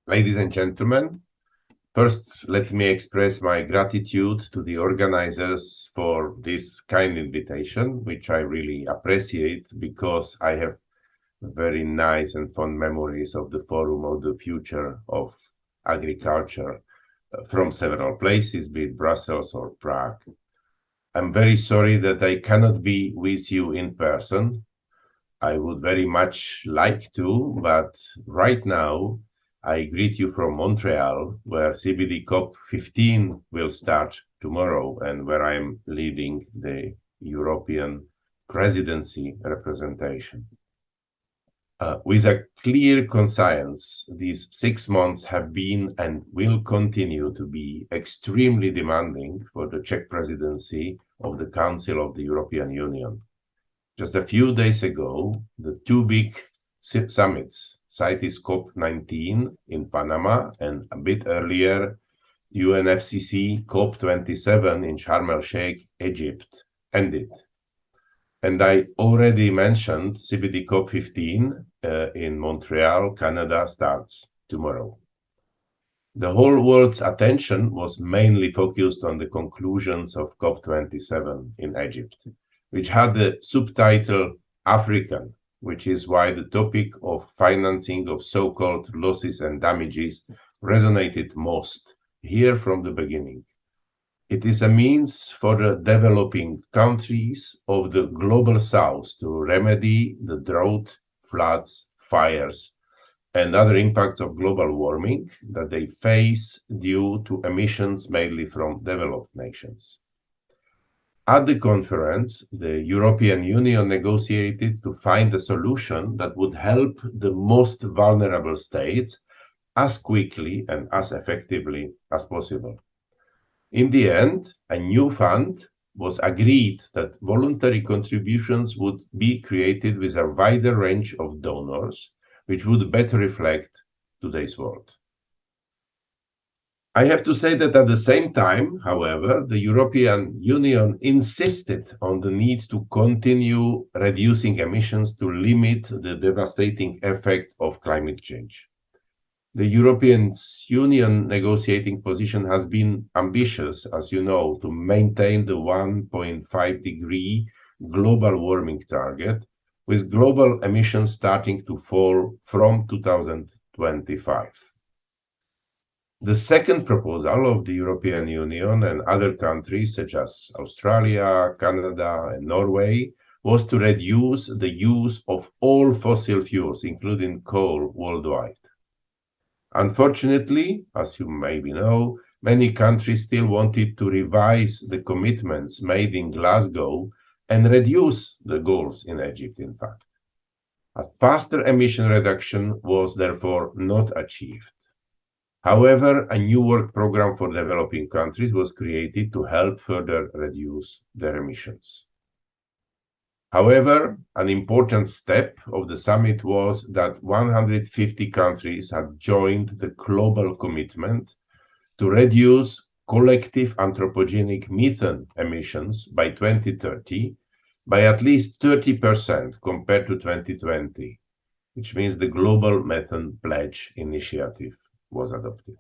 Ladies and gentlemen, first let me express my gratitude to the organizers for this kind invitation, which I really appreciate because I have very nice and fond memories of the Forum of the Future of Agriculture from several places, be it Brussels or Prague. I'm very sorry that I cannot be with you in person. I would very much like to, but right now I greet you from Montreal, where CBD COP15 will start tomorrow and where I'm leading the European presidency representation. With a clear conscience, these 6 months have been and will continue to be extremely demanding for the Czech presidency of the Council of the European Union. Just a few days ago, the two big summits, CITES COP19 in Panama and a bit earlier, UNFCCC COP27 in Sharm el-Sheikh, Egypt, ended. And I already mentioned CBD COP15 in Montreal, Canada, starts tomorrow. The whole world's attention was mainly focused on the conclusions of COP27 in Egypt, which had the subtitle African, which is why the topic of financing of so-called losses and damages resonated most here from the beginning. It is a means for the developing countries of the global south to remedy the drought, floods, fires, and other impacts of global warming that they face due to emissions mainly from developed nations. At the conference, the European Union negotiated to find a solution that would help the most vulnerable states as quickly and as effectively as possible. In the end, a new fund was agreed that voluntary contributions would be created with a wider range of donors, which would better reflect today's world. I have to say that at the same time, however, the European Union insisted on the need to continue reducing emissions to limit the devastating effect of climate change. The European Union negotiating position has been ambitious, as you know, to maintain the 1.5-degree global warming target, with global emissions starting to fall from 2025. The second proposal of the European Union and other countries such as Australia, Canada, and Norway was to reduce the use of all fossil fuels, including coal, worldwide. Unfortunately, as you maybe know, many countries still wanted to revise the commitments made in Glasgow and reduce the goals in Egypt, in fact. A faster emission reduction was therefore not achieved. However, a new work program for developing countries was created to help further reduce their emissions. However, an important step of the summit was that 150 countries had joined the global commitment to reduce collective anthropogenic methane emissions by 2030 by at least 30% compared to 2020, which means the Global Methane Pledge initiative was adopted.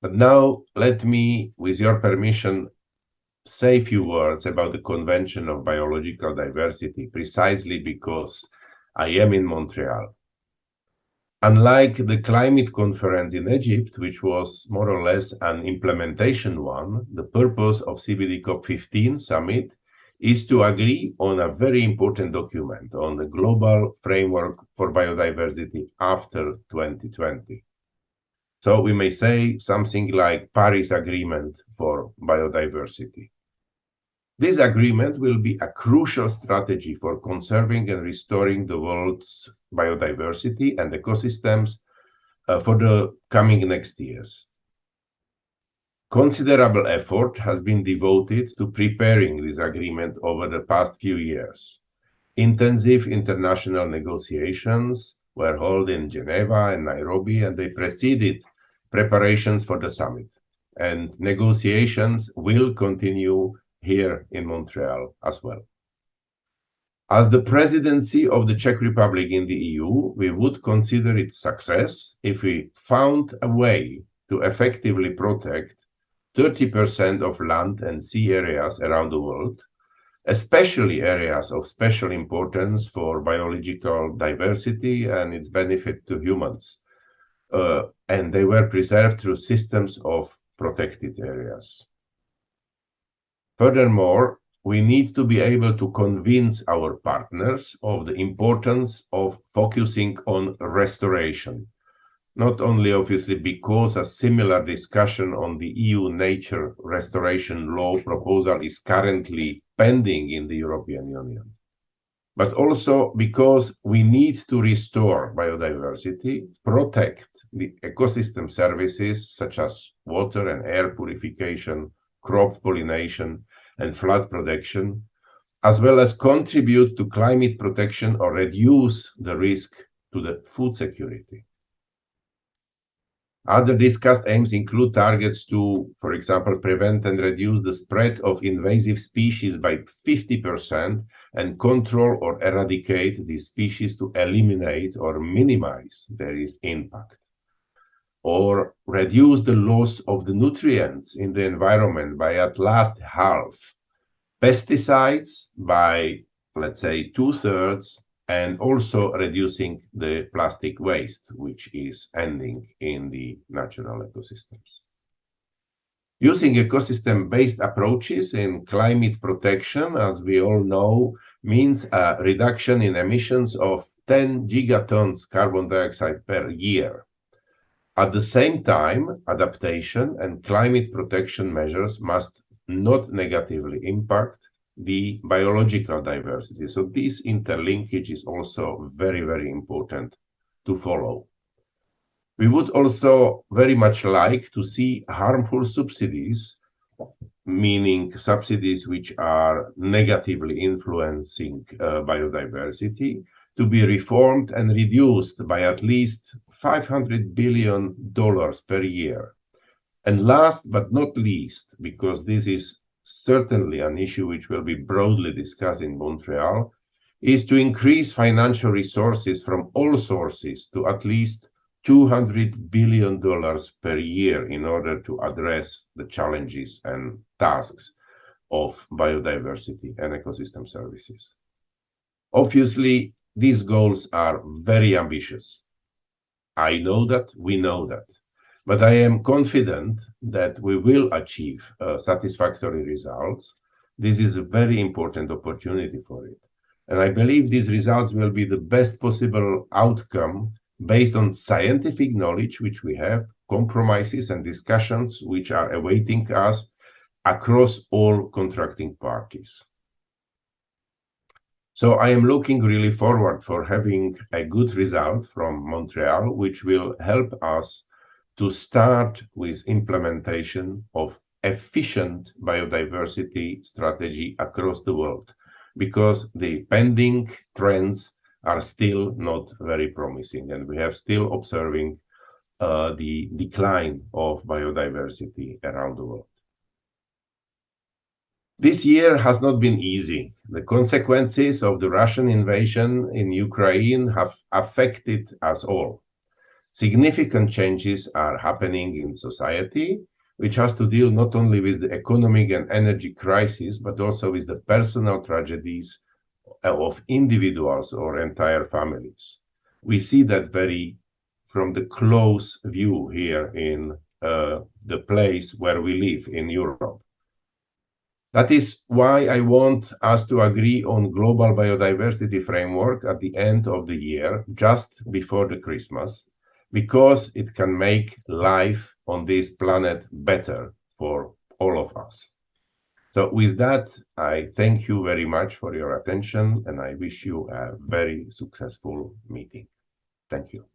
But now let me, with your permission, say a few words about the Convention of Biological Diversity, precisely because I am in Montreal. Unlike the climate conference in Egypt, which was more or less an implementation one, the purpose of CBD COP15 summit is to agree on a very important document on the global framework for biodiversity after 2020. So we may say something like Paris Agreement for biodiversity. This agreement will be a crucial strategy for conserving and restoring the world's biodiversity and ecosystems for the coming next years. Considerable effort has been devoted to preparing this agreement over the past few years. Intensive international negotiations were held in Geneva and Nairobi, and they preceded preparations for the summit. And negotiations will continue here in Montreal as well. As the presidency of the Czech Republic in the EU, we would consider it success if we found a way to effectively protect 30% of land and sea areas around the world, especially areas of special importance for biological diversity and its benefit to humans. And they were preserved through systems of protected areas. Furthermore, we need to be able to convince our partners of the importance of focusing on restoration, not only obviously because a similar discussion on the EU nature restoration law proposal is currently pending in the European Union, but also because we need to restore biodiversity, protect the ecosystem services such as water and air purification, crop pollination, and flood protection, as well as contribute to climate protection or reduce the risk to the food security. Other discussed aims include targets to, for example, prevent and reduce the spread of invasive species by 50% and control or eradicate these species to eliminate or minimize their impact, or reduce the loss of the nutrients in the environment by at least half, pesticides by, let's say, 2/3, and also reducing the plastic waste, which is ending in the natural ecosystems. Using ecosystem-based approaches in climate protection, as we all know, means a reduction in emissions of 10 gigatons carbon dioxide per year. At the same time, adaptation and climate protection measures must not negatively impact the biological diversity. So this interlinkage is also very, very important to follow. We would also very much like to see harmful subsidies, meaning subsidies which are negatively influencing biodiversity, to be reformed and reduced by at least $500 billion per year. And last but not least, because this is certainly an issue which will be broadly discussed in Montreal, is to increase financial resources from all sources to at least $200 billion per year in order to address the challenges and tasks of biodiversity and ecosystem services. Obviously, these goals are very ambitious. I know that, we know that. But I am confident that we will achieve satisfactory results. This is a very important opportunity for it. And I believe these results will be the best possible outcome based on scientific knowledge which we have, compromises and discussions which are awaiting us across all contracting parties. So I am looking really forward for having a good result from Montreal, which will help us to start with implementation of efficient biodiversity strategy across the world, because the pending trends are still not very promising, and we have still observing the decline of biodiversity around the world. This year has not been easy. The consequences of the Russian invasion in Ukraine have affected us all. Significant changes are happening in society, which has to deal not only with the economic and energy crisis, but also with the personal tragedies of individuals or entire families. We see that very from the close view here in the place where we live in Europe. That is why I want us to agree on global biodiversity framework at the end of the year, just before the Christmas, because it can make life on this planet better for all of us. So with that, I thank you very much for your attention, and I wish you a very successful meeting. Thank you.